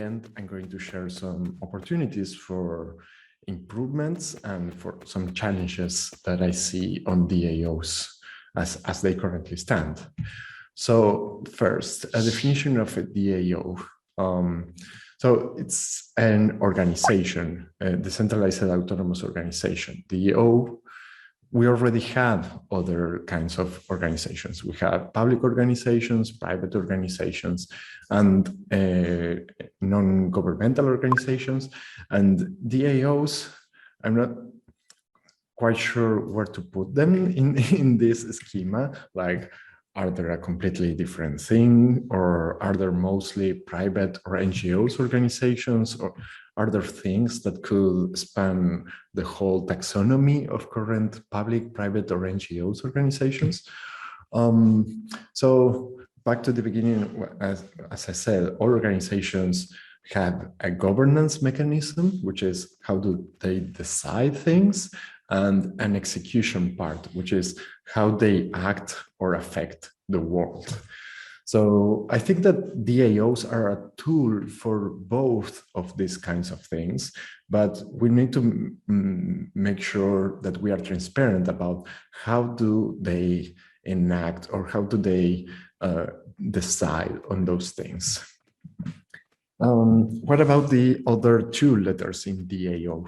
end, I'm going to share some opportunities for improvements and for some challenges that I see on DAOs as they currently stand. So first, a definition of a DAO. So it's an organization, a decentralized autonomous organization. DAO, we already have other kinds of organizations. We have public organizations, private organizations, and non-governmental organizations. And DAOs, I'm not quite sure where to put them in this schema. Like, are they a completely different thing, or are there mostly private or NGOs organizations, or are there things that could span the whole taxonomy of current public, private, or NGOs organizations? So back to the beginning, as I said, all organizations have a governance mechanism, which is how do they decide things, and an execution part, which is how they act or affect the world. So I think that DAOs are a tool for both of these kinds of things, but we need to make sure that we are transparent about how do they enact or how do they decide on those things. What about the other two letters in DAO?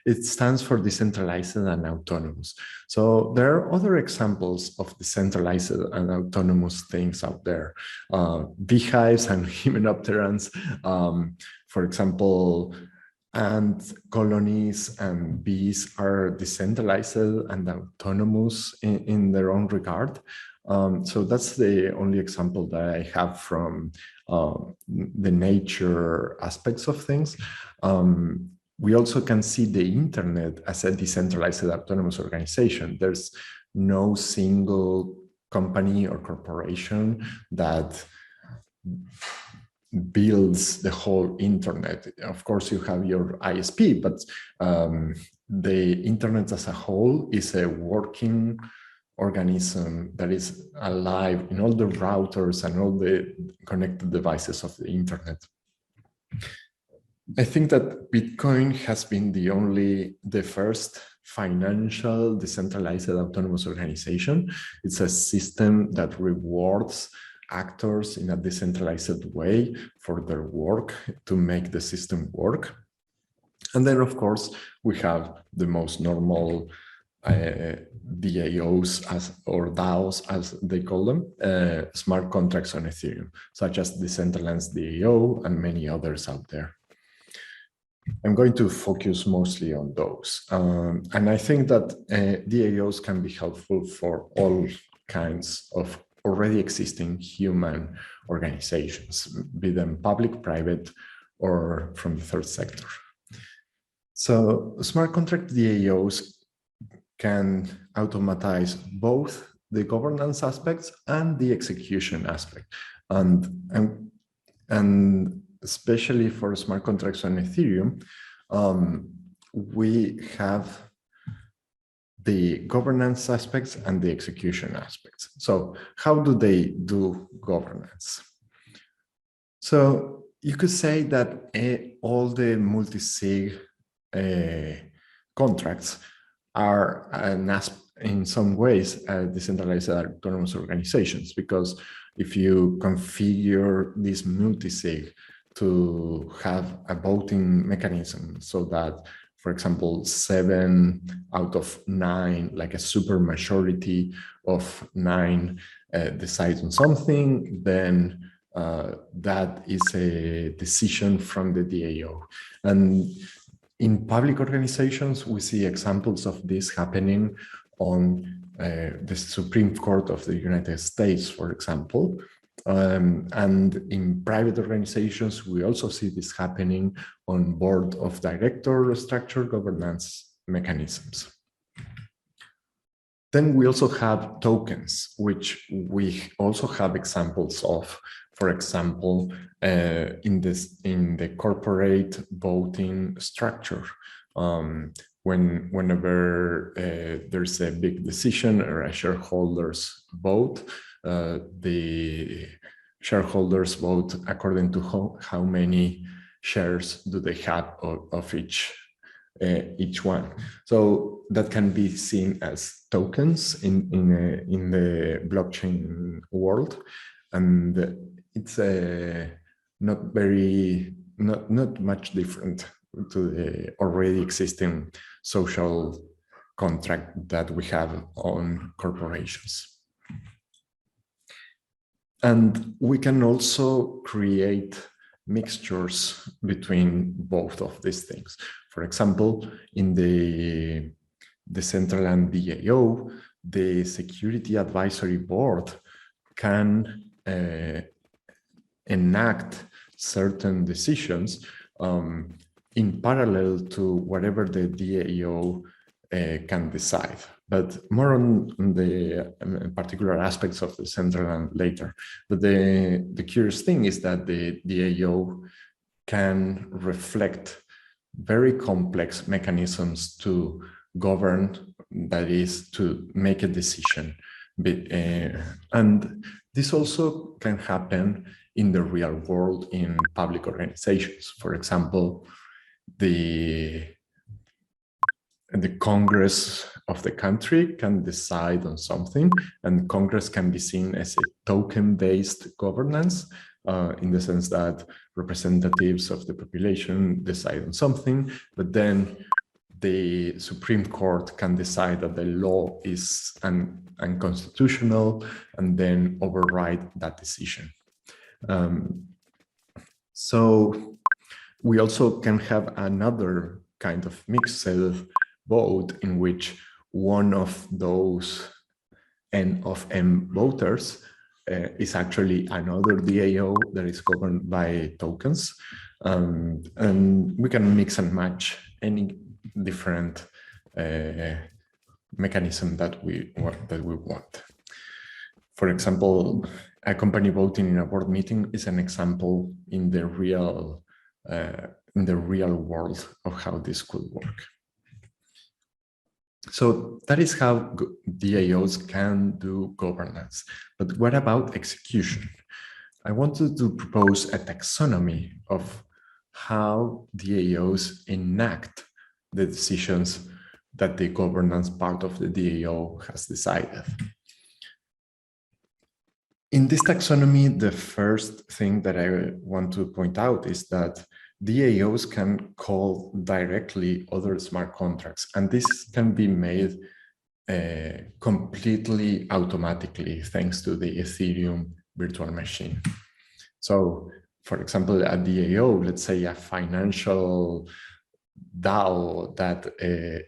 It stands for decentralized and autonomous. So there are other examples of decentralized and autonomous things out there. Beehives and hymenopterans, for example, ant colonies and bees are decentralized and autonomous in their own regard. So that's the only example that I have from the nature aspects of things. We also can see the internet as a decentralized autonomous organization. There's no single company or corporation that builds the whole internet. Of course, you have your ISP, but the internet as a whole is a working organism that is alive in all the routers and all the connected devices of the internet. I think that Bitcoin has been the first financial decentralized autonomous organization. It's a system that rewards actors in a decentralized way for their work to make the system work. And then, of course, we have the most normal DAOs or DAOs, as they call them, smart contracts on Ethereum, such as Decentraland's DAO and many others out there. I'm going to focus mostly on those. And I think that DAOs can be helpful for all kinds of already existing human organizations, be them public, private, or from the third sector. So smart contract DAOs can automatize both the governance aspects and the execution aspect. And especially for smart contracts on Ethereum, we have the governance aspects and the execution aspects. So how do they do governance? So you could say that all the multi-sig contracts are in some ways decentralized autonomous organizations, because if you configure this multi-sig to have a voting mechanism so that, for example, 7 out of 9, like a super majority of 9 decides on something, then that is a decision from the DAO. And in public organizations, we see examples of this happening on the Supreme Court of the United States, for example. And in private organizations, we also see this happening on board of director structure governance mechanisms. Then we also have tokens, which we also have examples of. For example, in the corporate voting structure, whenever there's a big decision or a shareholders vote, the shareholders vote according to how many shares do they have of each one. So that can be seen as tokens in the blockchain world, and it's not much different to the already existing social contract that we have on corporations. And we can also create mixtures between both of these things. For example, in the Decentraland DAO, the Security Advisory Board can enact certain decisions in parallel to whatever the DAO can decide, but more on the particular aspects of the Decentraland later. But the curious thing is that the DAO can reflect very complex mechanisms to govern, that is, to make a decision. And this also can happen in the real world in public organizations. For example, the Congress of the country can decide on something, and Congress can be seen as a token-based governance, in the sense that representatives of the population decide on something, but then the Supreme Court can decide that the law is unconstitutional and then override that decision. So we also can have another kind of mixed vote in which one of those N of M voters is actually another DAO that is governed by tokens. And we can mix and match any different mechanism that we want. For example, a company voting in a board meeting is an example in the real world of how this could work. So that is how DAOs can do governance. But what about execution? I wanted to propose a taxonomy of how DAOs enact the decisions that the governance part of the DAO has decided. In this taxonomy, the first thing that I want to point out is that DAOs can call directly other smart contracts, and this can be made completely automatically thanks to the Ethereum virtual machine. So, for example, a DAO, let's say a financial DAO that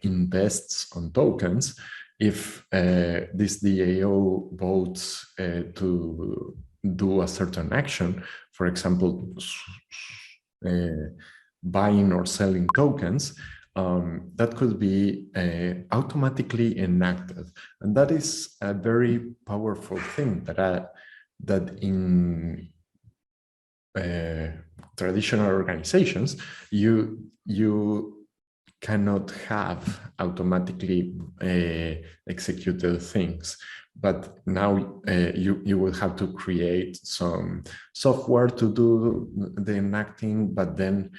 invests on tokens, if this DAO votes to do a certain action, for example, buying or selling tokens, that could be automatically enacted. And that is a very powerful thing that in traditional organizations, you cannot have automatically executed things. But now you will have to create some software to do the enacting, but then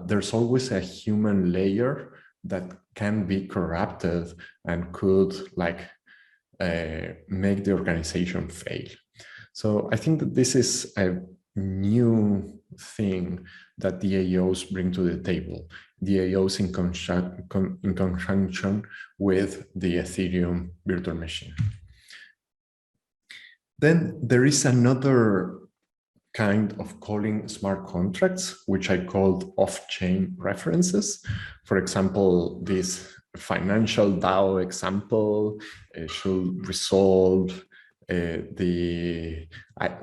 there's always a human layer that can be corrupted and could make the organization fail. So I think that this is a new thing that DAOs bring to the table. DAOs in conjunction with the Ethereum virtual machine. Then there is another kind of calling smart contracts, which I called off-chain references. For example, this financial DAO example should resolve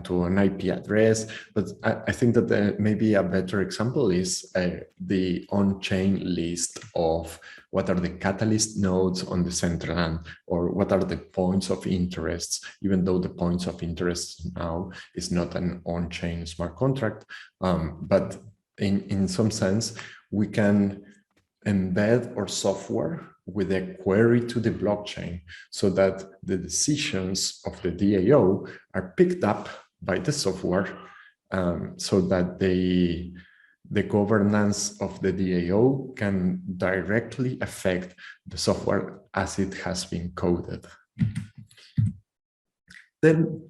to an IP address, but I think that maybe a better example is the on-chain list of what are the catalyst nodes on the Decentraland, or what are the points of interest, even though the points of interest now is not an on-chain smart contract, but in some sense, we can embed our software with a query to the blockchain so that the decisions of the DAO are picked up by the software, so that the governance of the DAO can directly affect the software as it has been coded. Then,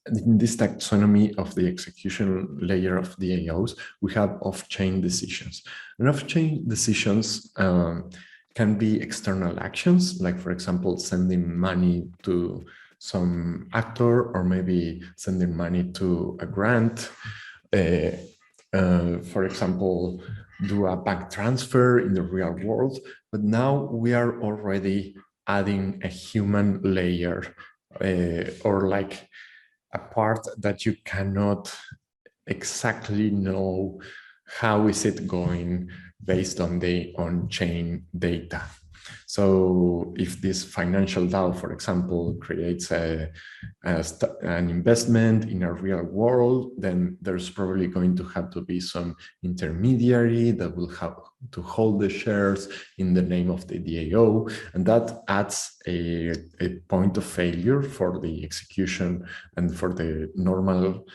in this taxonomy of the execution layer of DAOs, we have off-chain decisions. And off-chain decisions can be external actions, like, for example, sending money to some actor, or maybe sending money to a grant. For example, do a bank transfer in the real world. But now we are already adding a human layer, or like a part that you cannot exactly know how is it going based on the on-chain data. So if this financial DAO, for example, creates an investment in a real world, then there's probably going to have to be some intermediary that will have to hold the shares in the name of the DAO. And that adds a point of failure for the execution and for the normal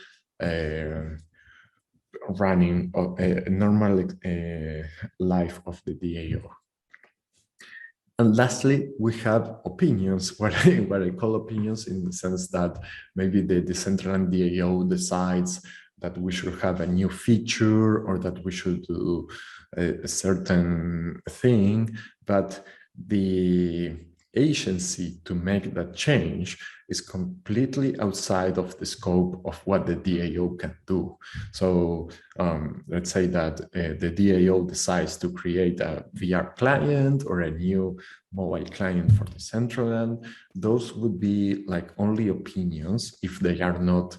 running of a normal life of the DAO. And lastly, we have opinions, what I call opinions, in the sense that maybe the Decentraland DAO decides that we should have a new feature, or that we should do a certain thing, but the agency to make that change is completely outside of the scope of what the DAO can do. So let's say that the DAO decides to create a VR client or a new mobile client for Decentraland. Those would be like only opinions if they are not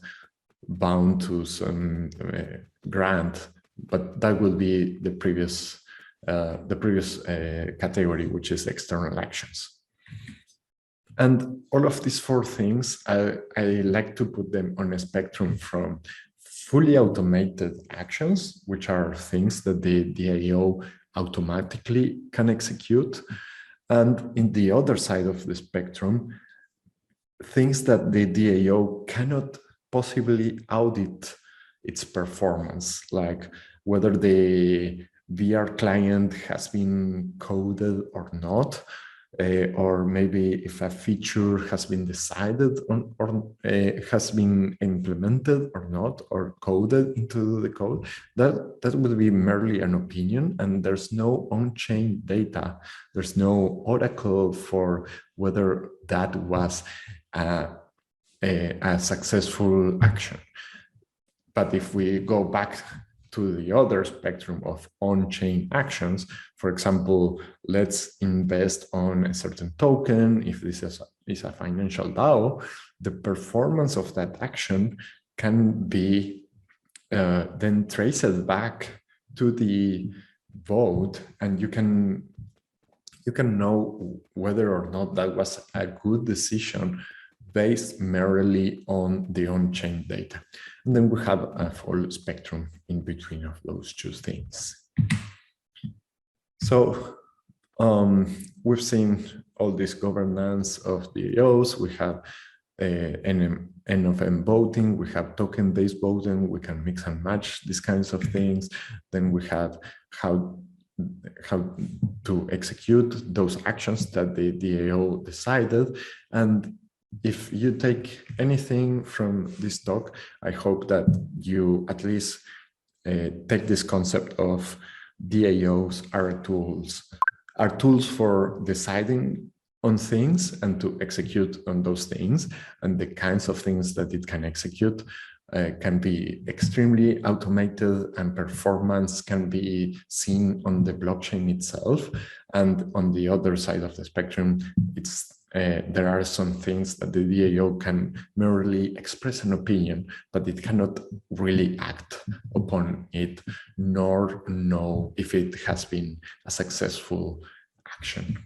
bound to some grant, but that will be the previous category, which is external actions. And all of these four things, I like to put them on a spectrum from fully automated actions, which are things that the DAO automatically can execute. And in the other side of the spectrum, things that the DAO cannot possibly audit its performance, like whether the VR client has been coded or not, or maybe if a feature has been decided on, or has been implemented or not, or coded into the code. That would be merely an opinion, and there's no on-chain data. There's no oracle for whether that was a successful action. But if we go back to the other spectrum of on-chain actions, for example, let's invest on a certain token. If this is a financial DAO, the performance of that action can be then traced back to the vote, and you can know whether or not that was a good decision based merely on the on-chain data. And then we have a full spectrum in between of those two things. So we've seen all this governance of DAOs. We have N of M voting, we have token-based voting, we can mix and match these kinds of things. Then we have how to execute those actions that the DAO decided. And if you take anything from this talk, I hope that you at least take this concept of DAOs are tools for deciding on things and to execute on those things, and the kinds of things that it can execute can be extremely automated, and performance can be seen on the blockchain itself. And on the other side of the spectrum, there are some things that the DAO can merely express an opinion, but it cannot really act upon it, nor know if it has been a successful action.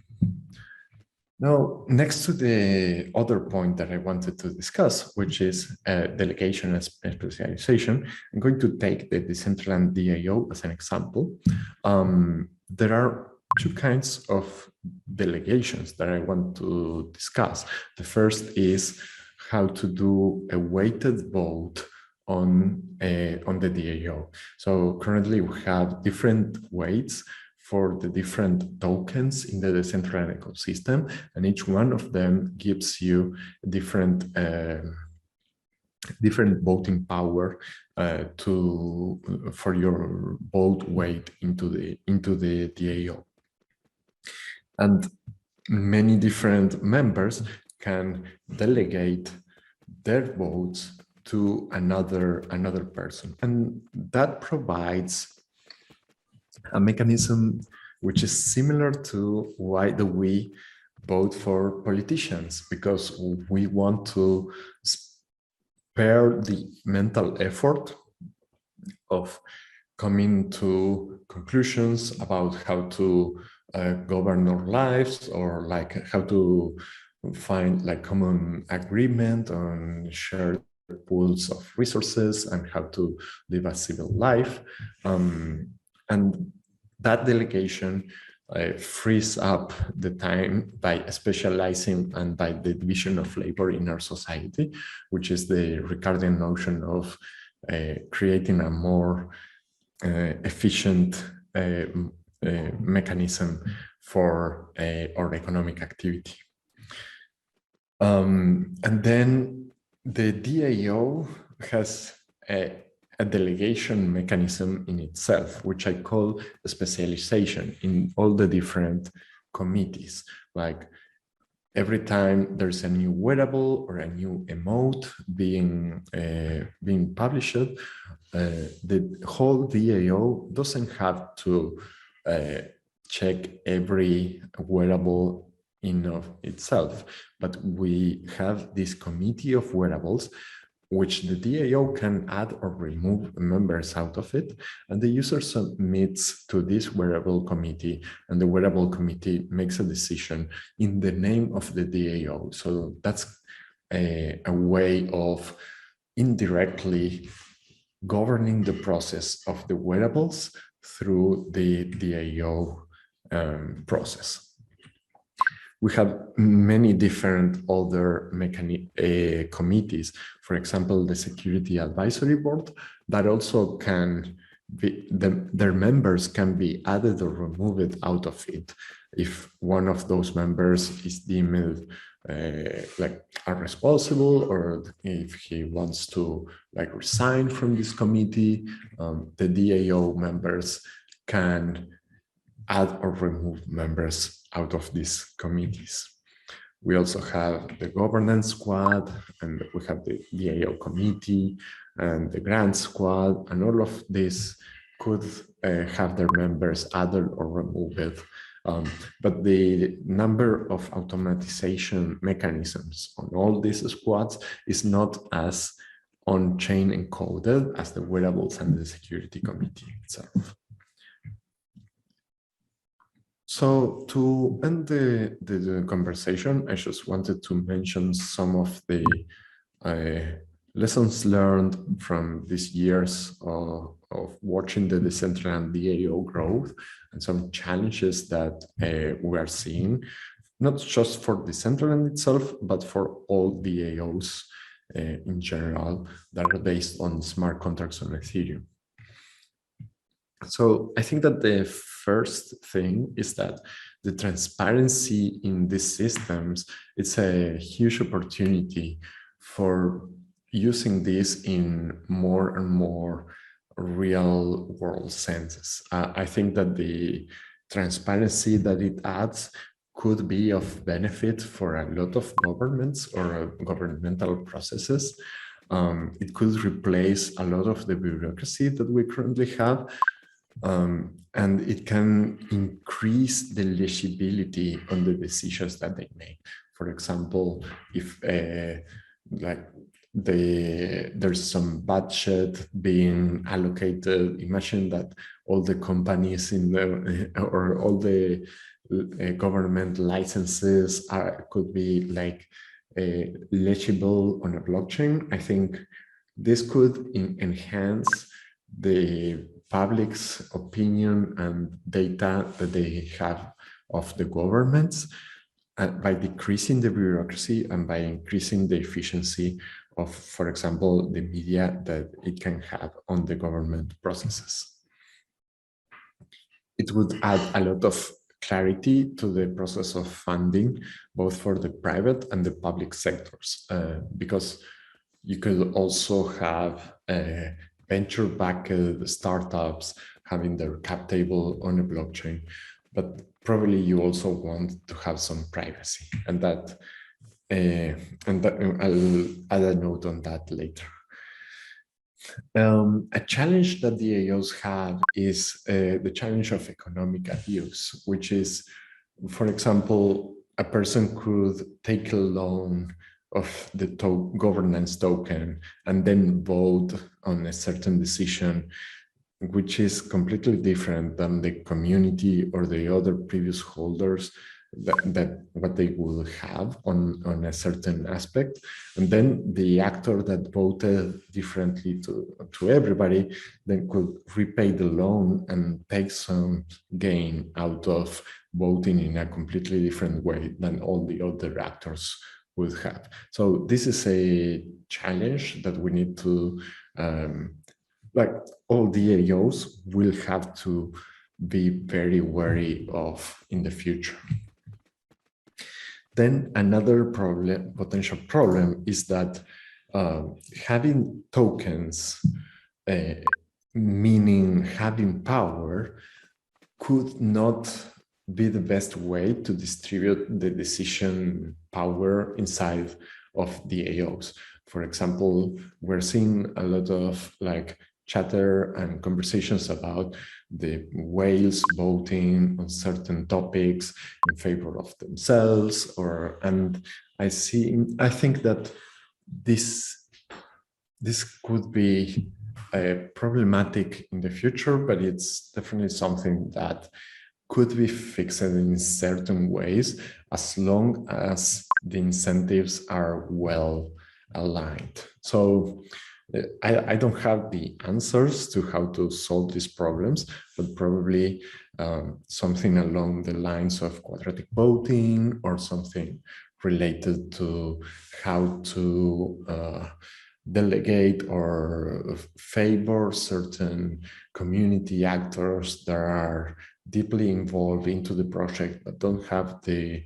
Now, next to the other point that I wanted to discuss, which is delegation and specialization, I'm going to take the Decentraland DAO as an example. There are two kinds of delegations that I want to discuss. The first is how to do a weighted vote on the DAO. So currently we have different weights for the different tokens in the Decentraland ecosystem, and each one of them gives you different voting power for your vote weight into the DAO. And many different members can delegate their votes to another person, and that provides a mechanism which is similar to why do we vote for politicians, because we want to spare the mental effort of coming to conclusions about how to govern our lives, or like how to find like common agreement on shared pools of resources and how to live a civil life. And that delegation frees up the time by specializing and by the division of labor in our society, which is the Ricardian notion of creating a more efficient mechanism for our economic activity. And then the DAO has a delegation mechanism in itself, which I call a specialization in all the different committees. Like every time there's a new wearable or a new emote being published, the whole DAO doesn't have to check every wearable in of itself, but we have this committee of wearables which the DAO can add or remove members out of it, and the user submits to this wearable committee, and the wearable committee makes a decision in the name of the DAO. So that's a way of indirectly governing the process of the wearables through the DAO process. We have many different other committees, for example, the Security Advisory Board, that also can be, their members can be added or removed out of it if one of those members is deemed like irresponsible, or if he wants to like resign from this committee, the DAO members can add or remove members out of these committees. We also have the governance squad, and we have the DAO committee and the grant squad, and all of this could have their members added or removed. But the number of automatization mechanisms on all these squads is not as on-chain encoded as the wearables and the security committee itself. So to end the conversation, I just wanted to mention some of the lessons learned from these years of watching the Decentraland DAO growth, and some challenges that we are seeing, not just for Decentraland itself, but for all DAOs in general that are based on smart contracts on Ethereum. So I think that the first thing is that the transparency in these systems, it's a huge opportunity for using this in more and more real world senses. I think that the transparency that it adds could be of benefit for a lot of governments or governmental processes. It could replace a lot of the bureaucracy that we currently have. And it can increase the legibility on the decisions that they make. For example, if like there's some budget being allocated, imagine that all the companies in the or all the government licenses could be like legible on a blockchain. I think this could enhance the public's opinion and data that they have of the governments. by decreasing the bureaucracy and by increasing the efficiency of, for example, the media that it can have on the government processes. It would add a lot of clarity to the process of funding, both for the private and the public sectors, because you could also have venture-backed startups having their cap table on a blockchain, but probably you also want to have some privacy, and that I'll add a note on that later. A challenge that the DAOs have is the challenge of economic abuse, which is, for example, a person could take a loan of the governance token and then vote on a certain decision, which is completely different than the community or the other previous holders that what they will have on a certain aspect. And then the actor that voted differently to everybody then could repay the loan and take some gain out of voting in a completely different way than all the other actors would have. So this is a challenge that we need to, like all DAOs will have to be very wary of in the future. Then another potential problem is that having tokens, meaning having power, could not be the best way to distribute the decision power inside of DAOs. For example, we're seeing a lot of chatter and conversations about the whales voting on certain topics in favor of themselves, and I think that this could be problematic in the future, but it's definitely something that could be fixed in certain ways as long as the incentives are well aligned. So I don't have the answers to how to solve these problems, but probably something along the lines of quadratic voting or something related to how to delegate or favor certain community actors that are deeply involved into the project but don't have the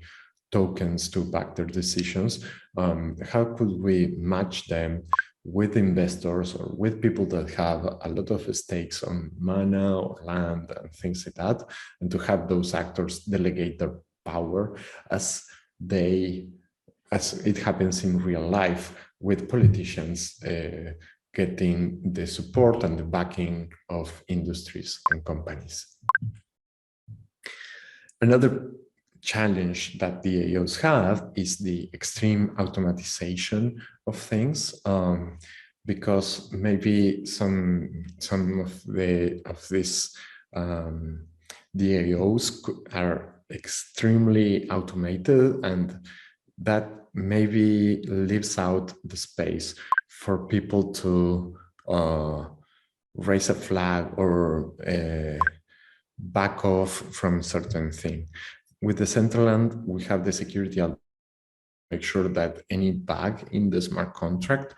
tokens to back their decisions. How could we match them with investors or with people that have a lot of stakes on mana or land and things like that, and to have those actors delegate their power as it happens in real life with politicians getting the support and the backing of industries and companies. Another challenge that the DAOs have is the extreme automatization of things, because maybe some of these DAOs are extremely automated, and that maybe leaves out the space for people to raise a flag or back off from certain thing. With the Decentraland, we have the security to make sure that any bug in the smart contract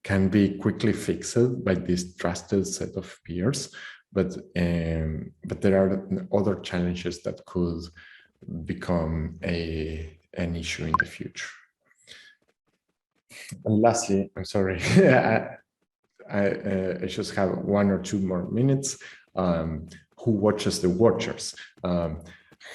can be quickly fixed by this trusted set of peers. But there are other challenges that could become an issue in the future. And lastly, I'm sorry, I just have 1 or 2 more minutes. Who watches the watchers?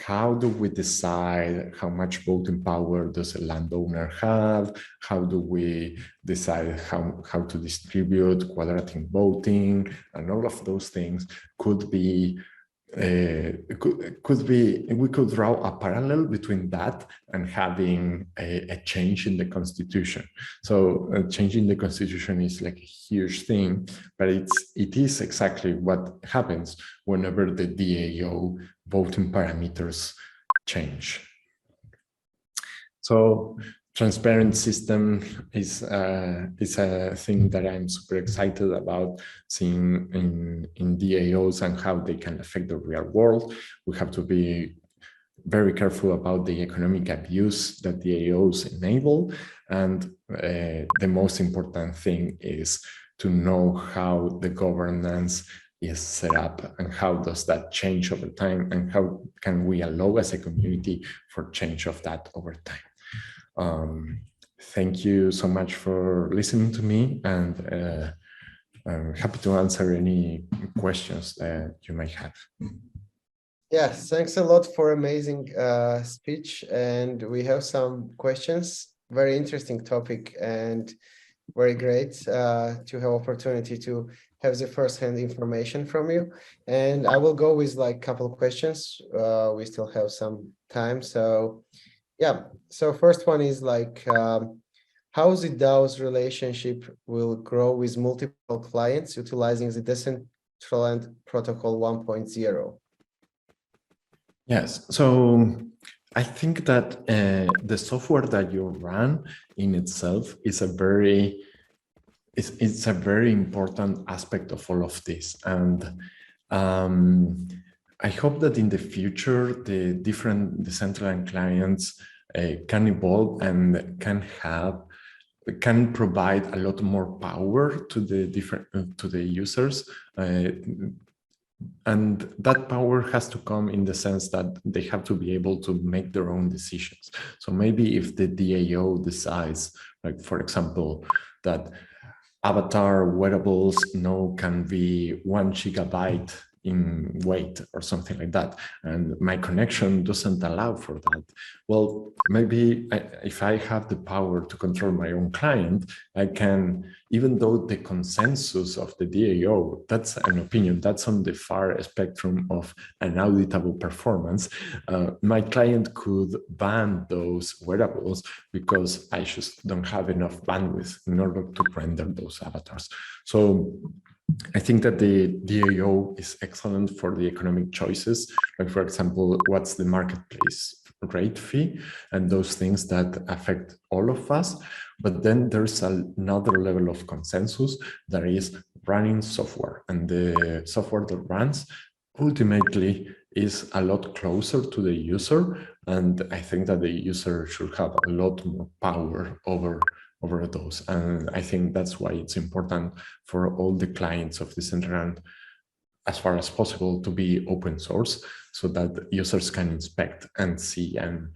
How do we decide how much voting power does a landowner have? How do we decide how to distribute quadratic voting? And all of those things could be, we could draw a parallel between that and having a change in the constitution. So changing the constitution is like a huge thing, but it is exactly what happens whenever the DAO voting parameters change. So transparent system is a thing that I'm super excited about seeing in DAOs and how they can affect the real world. We have to be very careful about the economic abuse that the DAOs enable. And the most important thing is to know how the governance is set up and how does that change over time, and how can we allow as a community for change of that over time. Thank you so much for listening to me, and I'm happy to answer any questions that you might have. Yes, thanks a lot for amazing speech, and we have some questions. Very interesting topic and very great to have opportunity to have the first-hand information from you. And I will go with like a couple of questions. We still have some time, so yeah. So first one is like, how the DAO's relationship will grow with multiple clients utilizing the Decentraland Protocol 1.0? Yes, so I think that the software that you run in itself is a very important aspect of all of this. And I hope that in the future, the different Decentraland clients can evolve and can provide a lot more power to the users. And that power has to come in the sense that they have to be able to make their own decisions. So maybe if the DAO decides, like, for example, that avatar wearables can be 1 gigabyte in weight or something like that, and my connection doesn't allow for that, well, maybe if I have the power to control my own client, I can, even though the consensus of the DAO, that's an opinion, that's on the far spectrum of an auditable performance, my client could ban those wearables because I just don't have enough bandwidth in order to render those avatars. So I think that the DAO is excellent for the economic choices, like, for example, what's the marketplace rate fee and those things that affect all of us. But then there's another level of consensus that is running software, and the software that runs ultimately is a lot closer to the user. And I think that the user should have a lot more power over those. And I think that's why it's important for all the clients of Decentraland, as far as possible, to be open source, so that users can inspect and see and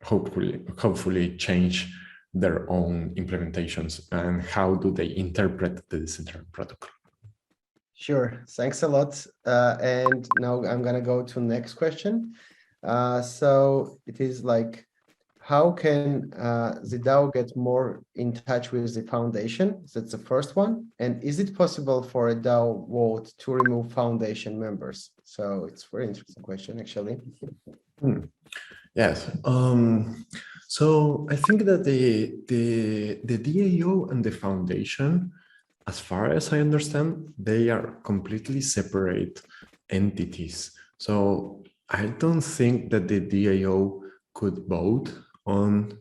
hopefully change their own implementations and how do they interpret the Decentraland protocol. Sure, thanks a lot. And now I'm gonna go to next question. So it is like, how can the DAO get more in touch with the foundation? That's the first one. And is it possible for a DAO vote to remove foundation members? So it's a very interesting question, actually. Yes. So I think that the DAO and the foundation, as far as I understand, they are completely separate entities. So I don't think that the DAO could vote on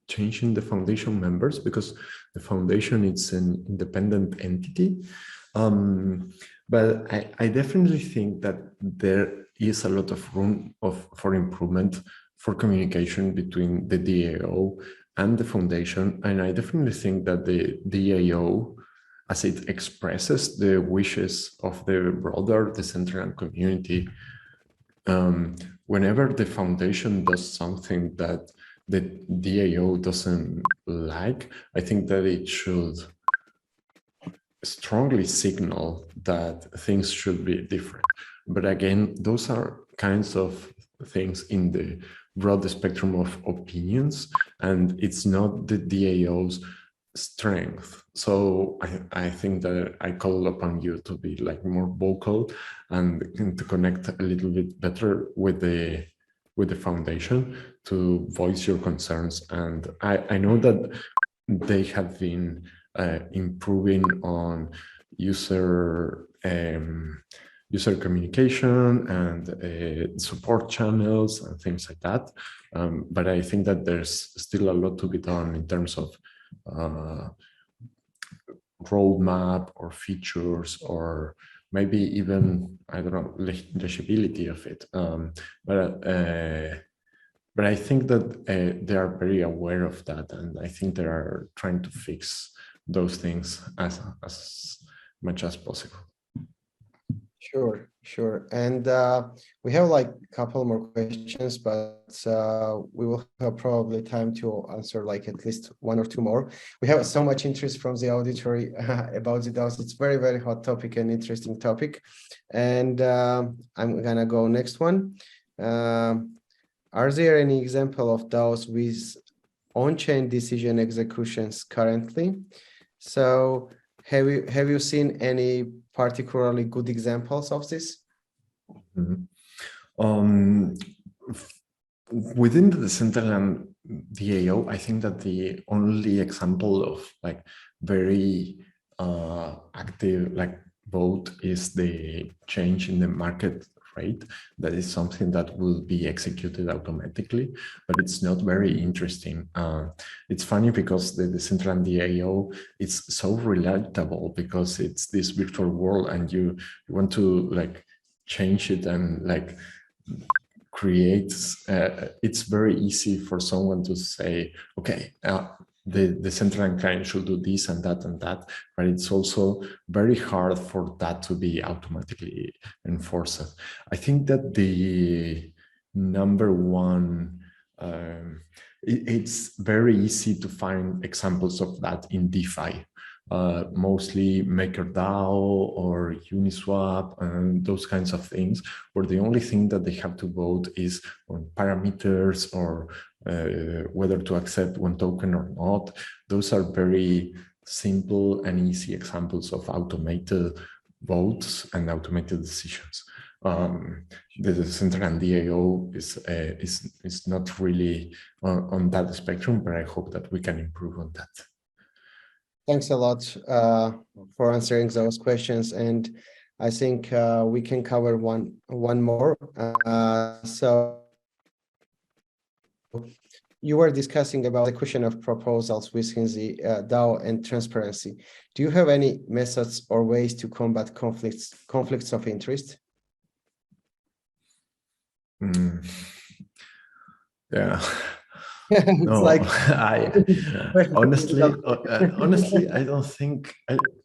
changing the foundation members, because the foundation is an independent entity. But I definitely think that there is a lot of room for improvement for communication between the DAO and the foundation. And I definitely think that the DAO, as it expresses the wishes of the broader Decentraland community, whenever the foundation does something that the DAO doesn't like, I think that it should strongly signal that things should be different. But again, those are kinds of things in the broad spectrum of opinions, and it's not the DAO's strength. So I think that I call upon you to be like more vocal and to connect a little bit better with the foundation, to voice your concerns. And I know that they have been improving on user communication and support channels and things like that. But I think that there's still a lot to be done in terms of roadmap or features, or maybe even, I don't know, legibility of it. But but I think that they are very aware of that, and I think they are trying to fix those things as much as possible. Sure. And we have like a couple more questions, but we will have probably time to answer like at least one or two more. We have so much interest from the auditory about the DAOs. It's very, very hot topic and interesting topic. And I'm gonna go next one. Are there any example of DAOs with on-chain decision executions currently? So have you seen any particularly good examples of this? Within the Decentraland DAO, I think that the only example of like very active like vote is the change in the market rate. That is something that will be executed automatically, but it's not very interesting. It's funny because the Decentraland DAO is so relatable because it's this virtual world, and you want to like change it and like create. It's very easy for someone to say, okay, the Decentraland client should do this and that and that, but it's also very hard for that to be automatically enforced. I think that the number one, it's very easy to find examples of that in DeFi. Mostly MakerDAO or Uniswap and those kinds of things, where the only thing that they have to vote is on parameters or whether to accept one token or not. Those are very simple and easy examples of automated votes and automated decisions. The Decentraland DAO is not really on that spectrum, but I hope that we can improve on that. Thanks a lot for answering those questions, and I think we can cover one more. So you were discussing about the question of proposals within the DAO and transparency. Do you have any methods or ways to combat conflicts of interest? Yeah. It's no, like I honestly, I don't think.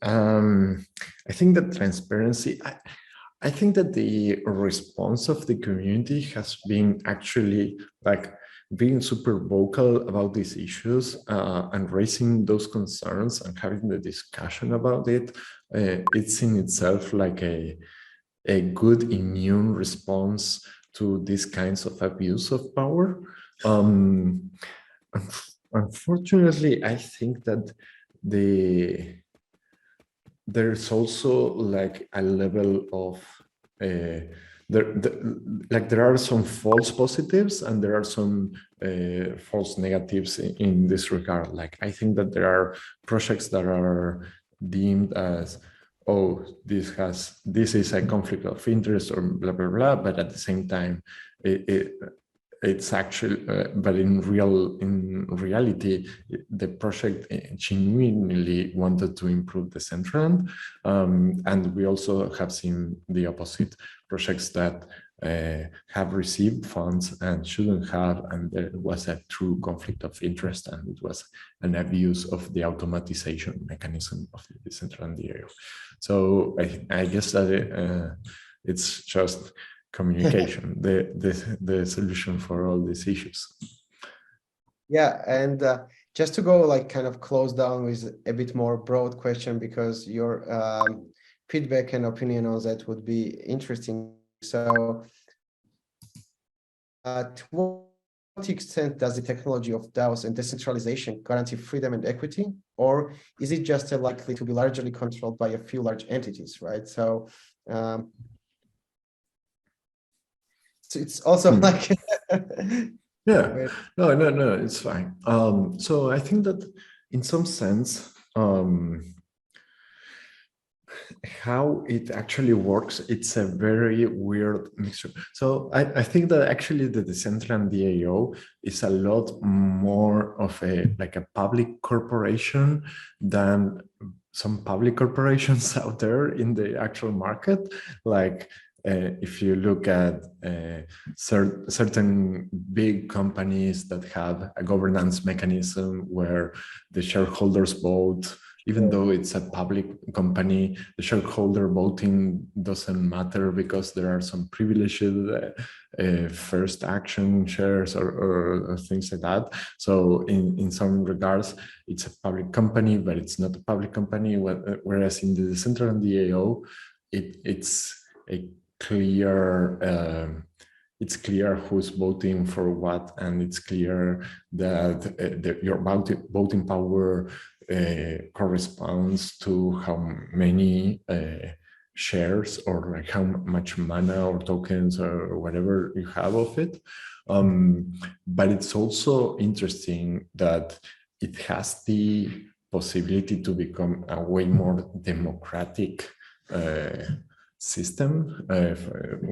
I think that transparency. I think that the response of the community has been actually like being super vocal about these issues and raising those concerns and having the discussion about it. It's in itself like a good immune response to these kinds of abuse of power. Unfortunately, I think that there's also like a level of there are some false positives and there are some false negatives in this regard. Like I think that there are projects that are deemed as, oh, this is a conflict of interest or blah blah blah, but at the same time it's actually but in reality the project genuinely wanted to improve the Decentraland, and we also have seen the opposite, projects that have received funds and shouldn't have, and there was a true conflict of interest, and it was an abuse of the automatization mechanism of the Decentraland DAO. So I guess that it's just communication, the solution for all these issues. Yeah, and just to go like kind of close down with a bit more broad question, because your feedback and opinion on that would be interesting. So to what extent does the technology of DAOs and decentralization guarantee freedom and equity, or is it just likely to be largely controlled by a few large entities, right? So it's also like yeah, no, it's fine. So I think that in some sense, how it actually works, it's a very weird mixture. So I think that actually the Decentraland DAO is a lot more of a public corporation than some public corporations out there in the actual market. Like if you look at certain big companies that have a governance mechanism where the shareholders vote, even though it's a public company, the shareholder voting doesn't matter because there are some privileged first action shares or things like that. So in some regards, it's a public company, but it's not a public company. Whereas in the Decentraland DAO, it's a clear it's clear who's voting for what, and it's clear that your voting power corresponds to how many shares or like how much mana or tokens or whatever you have of it. But it's also interesting that it has the possibility to become a way more democratic system.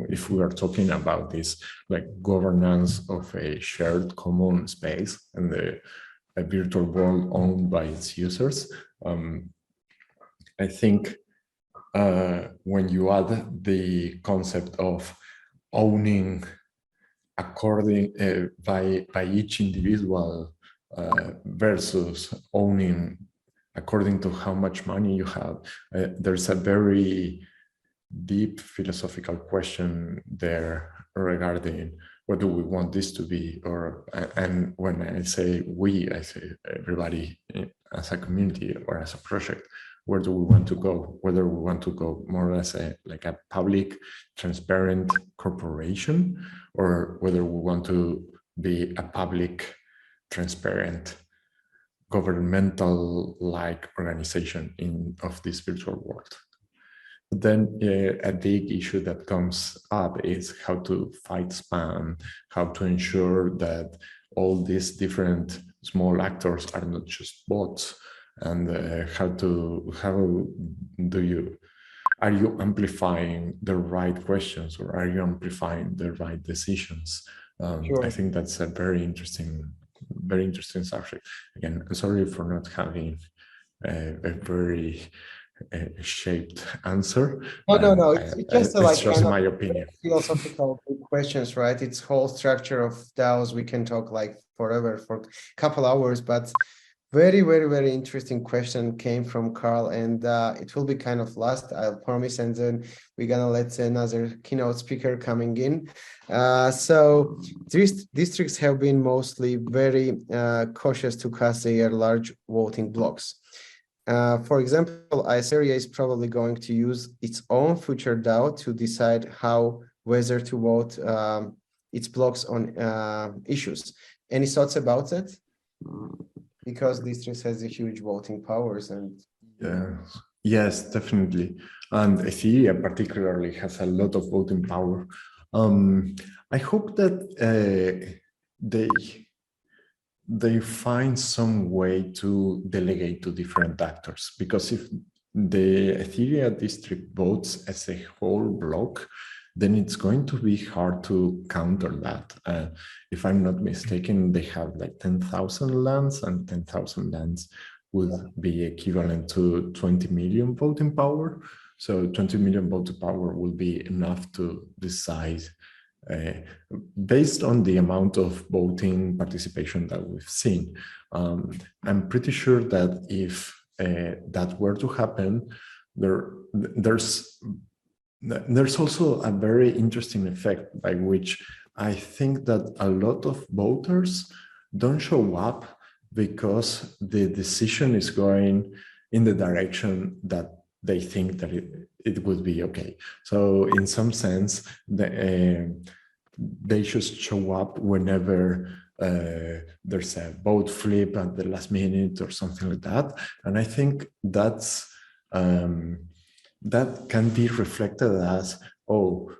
If we are talking about this like governance of a shared common space and a virtual world owned by its users, I think when you add the concept of owning according by each individual versus owning according to how much money you have, there's a very deep philosophical question there regarding what do we want this to be, or and when I say we, I say everybody as a community or as a project. Where do we want to go? Whether we want to go more as a like a public, transparent corporation, or whether we want to be a public, transparent, governmental-like organization of this virtual world. Then a big issue that comes up is how to fight spam, how to ensure that all these different small actors are not just bots, and are you amplifying the right questions, or are you amplifying the right decisions? Sure. I think that's a very interesting subject. Again, I'm sorry for not having a very shaped answer. No. It's just it's just my opinion. Philosophical questions, right? It's whole structure of DAOs. We can talk like forever for a couple hours, but very, very, very interesting question came from Carl, and it will be kind of last, I'll promise, and then we're gonna let another keynote speaker coming in. So these districts have been mostly very cautious to cast their large voting blocks. For example, Iceria is probably going to use its own future DAO to decide whether to vote its blocks on issues. Any thoughts about that? Because districts has a huge voting powers and yes, definitely. And Ethereum particularly has a lot of voting power. I hope that they find some way to delegate to different actors, because if the Ethereum district votes as a whole block, then it's going to be hard to counter that. If I'm not mistaken, they have like 10,000 lands, and 10,000 lands would be equivalent to 20 million voting power. So 20 million voting power will be enough to decide based on the amount of voting participation that we've seen. I'm pretty sure that if that were to happen, there's also a very interesting effect by which I think that a lot of voters don't show up because the decision is going in the direction that they think that it would be okay. So in some sense, they just show up whenever there's a vote flip at the last minute or something like that. And I think that's that can be reflected as, oh,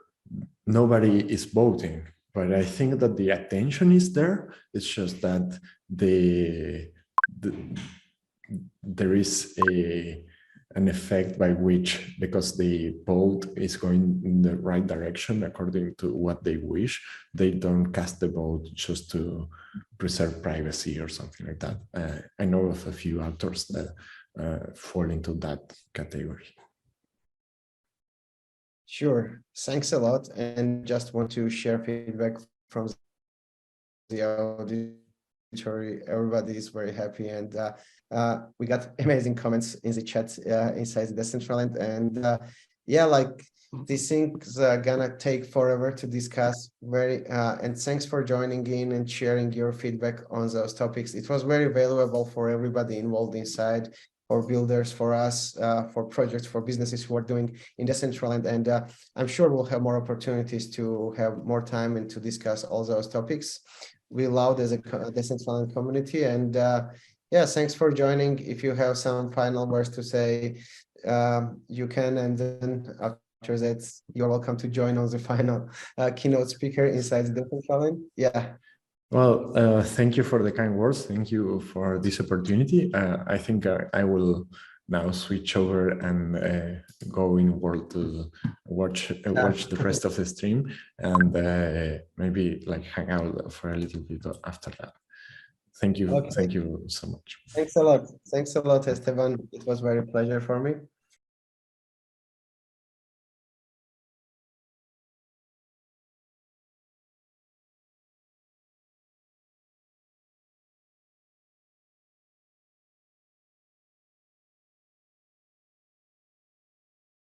nobody is voting. But I think that the attention is there. It's just that there is an effect by which, because the vote is going in the right direction according to what they wish, they don't cast the vote just to preserve privacy or something like that. I know of a few actors that fall into that category. Sure. Thanks a lot. And just want to share feedback from the auditory. Everybody is very happy, and we got amazing comments in the chat inside the Decentraland. And yeah, like these things are gonna take forever to discuss. And thanks for joining in and sharing your feedback on those topics. It was very valuable for everybody involved inside, for builders, for us, for projects, for businesses who are doing in Decentraland. And I'm sure we'll have more opportunities to have more time and to discuss all those topics. We love as a Decentraland community. And yeah, thanks for joining. If you have some final words to say, you can. And then after that, you're welcome to join on the final keynote speaker inside the Decentraland. Yeah. Well, thank you for the kind words. Thank you for this opportunity. I think I will now switch over and go inward to watch the rest of the stream, and maybe like hang out for a little bit after that. Thank you. Okay. Thank you so much. Thanks a lot. Thanks a lot, Esteban. It was very pleasure for me.